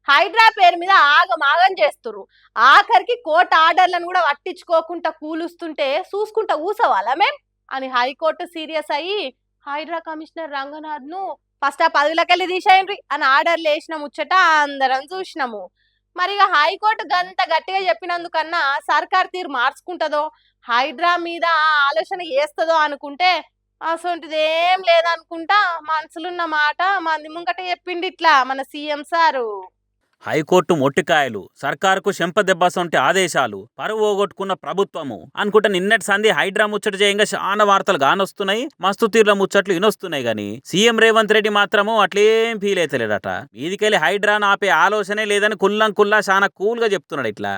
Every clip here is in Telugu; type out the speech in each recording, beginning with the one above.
హైడ్రా పేరు మీద ఆగమాగం చేస్తుర్రు. ఆఖరికి కోర్టు ఆర్డర్లను కూడా పట్టించుకోకుండా కూలుస్తుంటే చూసుకుంటా ఊసవాలా మేం అని హైకోర్టు సీరియస్ అయ్యి హైడ్రా కమిషనర్ రంగనాథ్ ను ఫస్ట్ ఆ పదవిలోకెళ్ళి తీసేయండి అని ఆర్డర్లు వేసిన ముచ్చట అందరం చూసినాము. మరి ఇక హైకోర్టు గంత గట్టిగా చెప్పినందుకన్నా సర్కార్ తీరు మార్చుకుంటుందో హైడ్రా మీద ఆలోచన చేస్తుందో అనుకుంటే అసొంటిది ఏం లేదనుకుంటా మనసులున్న మాట మంది ముంగట చెప్పిండి ఇట్లా మన సీఎం సారు. హైకోర్టు మొట్టికాయలు, సర్కారుకు చెంపదెబ్బసొంటి ఆదేశాలు, పరువు పోగొట్టుకున్న ప్రభుత్వము అనుకుంటే నిన్నటి సంధి హైడ్రా ముచ్చట చేయంగా చాలా వార్తలు గానొస్తున్నాయి, మస్తు తీర్ల ముచ్చట్లు ఇనొస్తున్నాయి గాని సీఎం రేవంత్ రెడ్డి మాత్రము అట్లేం ఫీల్ అవుతలేడట. మీదికెళ్ళి హైడ్రాను ఆపే ఆలోచనే లేదని కుల్లా చాలా కూల్ గా చెప్తున్నాడు. ఇట్లా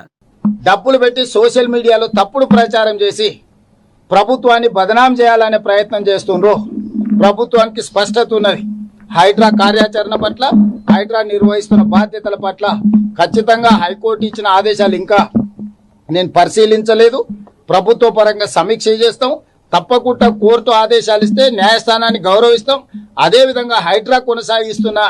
డబ్బులు పెట్టి సోషల్ మీడియాలో తప్పుడు ప్రచారం చేసి ప్రభుత్వాన్ని బదనాం చేయాలనే ప్రయత్నం చేస్తుండ్రు. ప్రభుత్వానికి స్పష్టత ఉన్నది. హైడ్రా కార్యాచరణ పట్ల, హైడ్రా నిర్వహిస్తున్న బాధ్యతల పట్ల ఖచ్చితంగా హైకోర్టు ఇచ్చిన ఆదేశాలు ఇంకా నేను పరిశీలించలేదు. ప్రభుత్వ పరంగా సమీక్ష చేస్తాం. తప్పకుండా కోర్టు ఆదేశాలు ఇస్తే న్యాయస్థానాన్ని గౌరవిస్తాం. అదేవిధంగా హైడ్రా కొనసాగిస్తున్న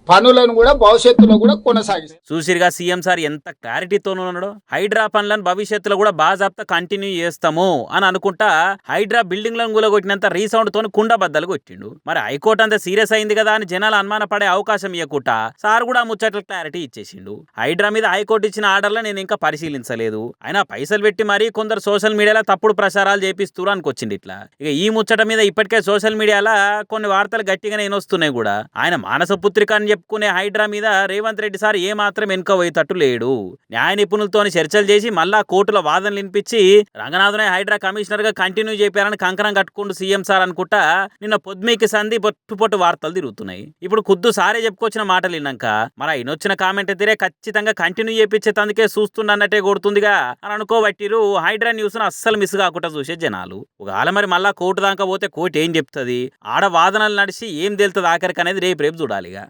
పనులను కూడా భవిష్యత్తులో కూడా కొనసాగిస్తాం. చూసిరుగా సీఎం సార్ ఎంత క్లారిటీతో ఉన్నాడో. హైడ్రా పనులను భవిష్యత్తులో కూడా బాజాప్తా కంటిన్యూ చేస్తాము అని అనుకుంటా హైడ్రా బిల్డింగ్లను కూలగొట్టినంత రీసౌండ్ తోని కుండ బద్దలు కొట్టిండు. మరి హైకోర్టు అంత సీరియస్ అయింది కదా అని జనాలు అనుమానపడే అవకాశం ఇవ్వకుండా సార్ కూడా ముచ్చట్ల క్లారిటీ ఇచ్చేసిండు. హైడ్రా మీద హైకోర్టు ఇచ్చిన ఆర్డర్లు నేను ఇంకా పరిశీలించలేదు, అయినా పైసలు పెట్టి మరీ కొందరు సోషల్ మీడియాలో తప్పుడు ప్రచారాలు చేపిస్తూ అనుకొచ్చింది. ఇట్లా ఇక ఈ ముచ్చట మీద ఇప్పటికే సోషల్ మీడియాలో కొన్ని వార్తలు గట్టిగానే వినొస్తున్నాయి కూడా. ఆయన మానస పుత్రిక అని చెప్పుకునే హైడ్రా మీద రేవంత్ రెడ్డి సార్ ఏమాత్రం వెనుక పోయేటట్టు లేడు. న్యాయ నిపుణులతోని చర్చలు చేసి మళ్ళా కోర్టుల వాదనలు వినిపించి రంగనాథనే హైడ్రా కమిషనర్ గా కంటిన్యూ చేపారని కంకణం కట్టుకుంటూ సీఎం సార్ అనుకుంటా నిన్న పొద్దుమీకి సంధి పొట్టు వార్తలు తిరుగుతున్నాయి. ఇప్పుడు ఖుద్దు సారే చెప్పుకొచ్చిన మాటలు విన్నాక మరి ఆయన కామెంట్ తీరే ఖచ్చితంగా కంటిన్యూ చేపించేందుకే చూస్తున్నట్టే కొడుతుందిగా అని అనుకోబట్టిరు. హైడ్రా న్యూస్ ను అస్సలు మిస్ కాకుండా చూసే జనాలు. ఒకవేళ మరి మళ్ళా కోర్టు దాకా పోతే కోర్టు ఏం చెప్తుంది, ఆడ వాదనలు నడిచి ఏం తెలుస్తుంది ఆఖరికి అనేది రేపు చూడాలిగా.